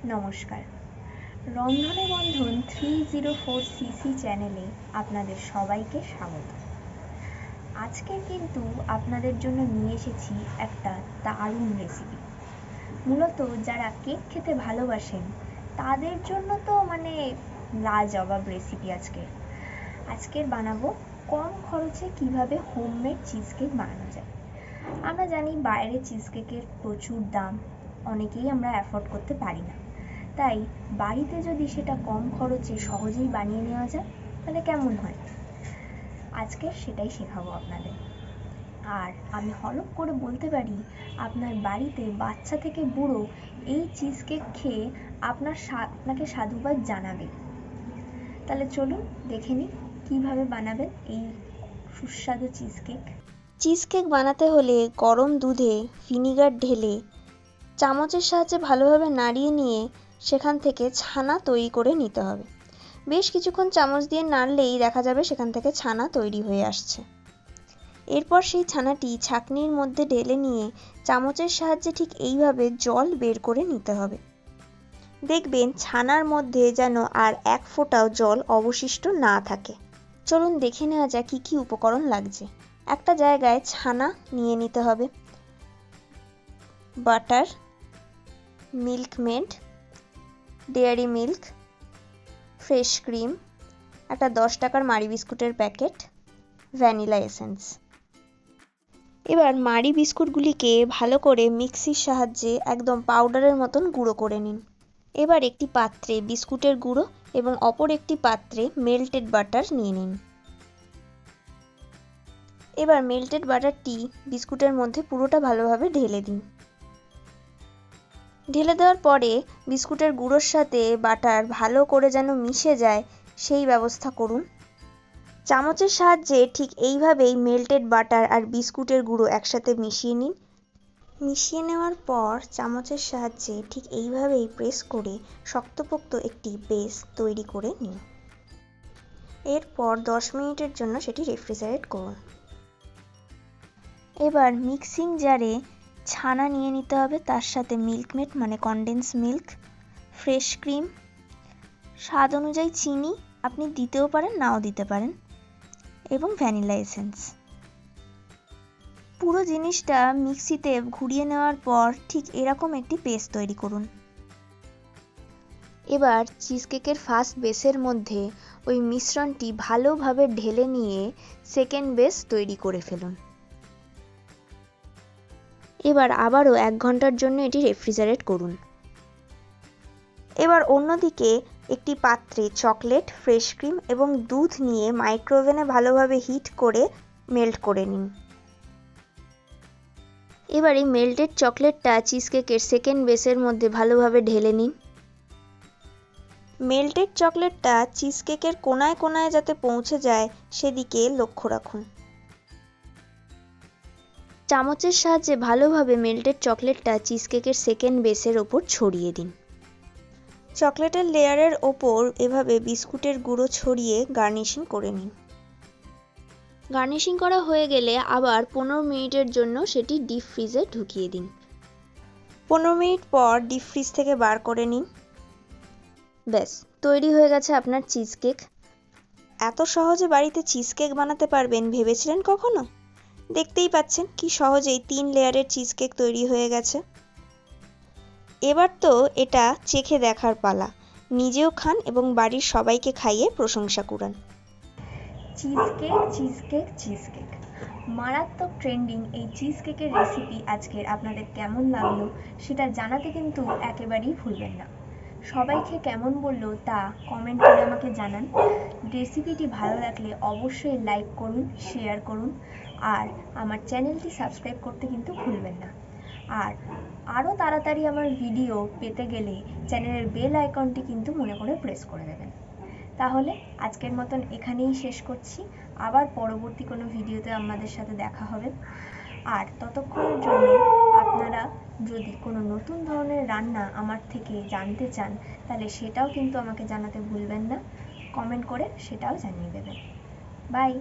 নমস্কার। রন্ধনে বন্ধন 304cc চ্যানেলে আপনাদের সবাইকে স্বাগত। আজকে কিন্তু আপনাদের জন্য নিয়ে এসেছি একটা দারুণ রেসিপি। মূলত যারা কেক খেতে ভালোবাসেন তাদের জন্য তো লাজবাব রেসিপি আজকের বানাবো কম খরচে কিভাবে হোমমেড চিজ কেক বানানো যায়। আমরা জানি বাইরে চিজ কেকের প্রচুর দাম, অনেকেই আমরা অ্যাফোর্ড করতে পারি না। তাই বাড়িতে যদি সেটা কম খরচে সহজেই বানিয়ে নেওয়া যায় তাহলে কেমন হয়, আজকে সেটাই শেখাবো আপনাদের। আর আমি হলফ করে বলতে পারি আপনার বাড়িতে বাচ্চা থেকে বুড়ো এই চিজ কেক খেয়ে আপনাকে সাধুবাদ জানাবে। তাহলে চলুন দেখে নিই কীভাবে বানাবেন এই সুস্বাদু চিজ কেক। চিজ কেক বানাতে হলে গরম দুধে ভিনিগার ঢেলে চামচের সাহায্যে ভালোভাবে নাড়িয়ে নিয়ে সেখান থেকে ছানা তৈরি করে নিতে হবে। বেশ কিছুক্ষণ চামচ দিয়ে নাড়লেই দেখা যাবে সেখান থেকে ছানা তৈরি হয়ে আসছে। এরপর সেই ছানাটি ছাঁকনির মধ্যে ঢেলে নিয়ে চামচের সাহায্যে ঠিক এইভাবে জল বের করে নিতে হবে। দেখবেন ছানার মধ্যে যেন আর এক ফোঁটাও জল অবশিষ্ট না থাকে। চলুন দেখে নেওয়া যাক কী কী উপকরণ লাগছে। একটা জায়গায় ছানা নিয়ে নিতে হবে, butter, Milkmaid, dairy milk, fresh cream, একটা 10 টাকার মারি বিস্কুটের প্যাকেট, ভ্যানিলা এসেন্স। এবার মারি বিস্কুটগুলিকে ভালো করে মিক্সির সাহায্যে একদম পাউডারের মতন গুঁড়ো করে নিন। এবার একটি পাত্রে বিস্কুটের গুঁড়ো এবং অপর একটি পাত্রে মেল্টেড বাটার নিয়ে নিন। এবার মেল্টেড বাটারটি বিস্কুটের মধ্যে পুরোটা ভালোভাবে ঢেলে দিন। ঢেলে দেওয়ার পরে বিস্কুটের গুঁড়োর সাথে বাটার ভালো করে যেন মিশে যায় সেই ব্যবস্থা করুন। চামচের সাহায্যে ঠিক এইভাবেই মেল্টেড বাটার আর বিস্কুটের গুঁড়ো একসাথে মিশিয়ে নিন। মিশিয়ে নেওয়ার পর চামচের সাহায্যে ঠিক এইভাবেই প্রেস করে শক্তপোক্ত একটি বেস তৈরি করে নিন। এরপর 10 মিনিটের জন্য সেটি রেফ্রিজারেট করুন। এবার মিক্সিং জারে ছানা নিয়ে নিতে হবে, তার সাথে Milkmaid condense milk, fresh cream, স্বাদ অনুযায়ী চিনি আপনি দিতেও পারেন নাও দিতে পারেন, এবং ভ্যানিলা এসেন্স। পুরো জিনিসটা মিক্সিতে ঘুরিয়ে নেওয়ার পর ঠিক এরকম একটি পেস্ট তৈরি করুন। এবার চিজ কেকের ফার্স্ট বেসের মধ্যে ওই মিশ্রণটি ভালোভাবে ঢেলে নিয়ে সেকেন্ড বেস তৈরি করে ফেলুন। এবার আবারও 1 ঘন্টার জন্য এটি রেফ্রিজারেট করুন। এবার অন্যদিকে একটি পাত্রে চকলেট, ফ্রেশ ক্রিম এবং দুধ নিয়ে মাইক্রোওভেনে ভালোভাবে হিট করে মেল্ট করে নিন। এবার এই মেল্টেড চকলেটটা চিজ কেকের সেকেন্ড বেসের মধ্যে ভালোভাবে ঢেলে নিন। মেল্টেড চকলেটটা চিজ কেকের কোনায় কোনায় যাতে পৌঁছে যায় সেদিকে লক্ষ্য রাখুন। চামচের সাহায্যে ভালোভাবে মেল্টেড চকলেটটা চিজ কেকের সেকেন্ড বেসের ওপর ছড়িয়ে দিন। চকলেটের লেয়ারের ওপর এভাবে বিস্কুটের গুঁড়ো ছড়িয়ে গার্নিশিং করে নিন। গার্নিশিং করা হয়ে গেলে আবার 15 মিনিটের জন্য সেটি ডিপ ফ্রিজে ঢুকিয়ে দিন। 15 মিনিট পর ডিপ ফ্রিজ থেকে বার করে নিন। ব্যাস তৈরি হয়ে গেছে আপনার চিজ কেক। এত সহজে বাড়িতে চিজ কেক বানাতে পারবেন ভেবেছিলেন কখনো? দেখতেই পাচ্ছেন কি সহজেই 3 লেয়ারের চিজ কেক তৈরি হয়ে গেছে। এবার তো এটা চেখে দেখার পালা। নিজেও খান এবং বাড়ির সবাইকে খাইয়ে প্রশংসা কুড়ান। Cheese cake, cheese cake, cheese cake, মারাত্মক ট্রেন্ডিং এই চিজ কেকের রেসিপি আজকের আপনাদের কেমন লাগলো সেটা জানাতে কিন্তু একেবারেই ভুলবেন না। সবাইকে কেমন বললো তা কমেন্ট করে আমাকে জানান। রেসিপিটি ভালো লাগলে অবশ্যই লাইক করুন, শেয়ার করুন, আর আমার চ্যানেলটি সাবস্ক্রাইব করতে কিন্তু ভুলবেন না। আর আরও তাড়াতাড়ি আমার ভিডিও পেতে গেলে চ্যানেলের বেল আইকনটি কিন্তু মনে করে প্রেস করে দেবেন। তাহলে আজকের মতন এখানেই শেষ করছি। আবার পরবর্তী কোনো ভিডিওতে আমাদের সাথে দেখা হবে। আর ততক্ষণের জন্য আপনারা যদি কোনো নতুন ধরনের রান্না আমার থেকে জানতে চান তাহলে সেটাও কিন্তু আমাকে জানাতে ভুলবেন না। কমেন্ট করে সেটাও জানিয়ে দেবেন। বাই।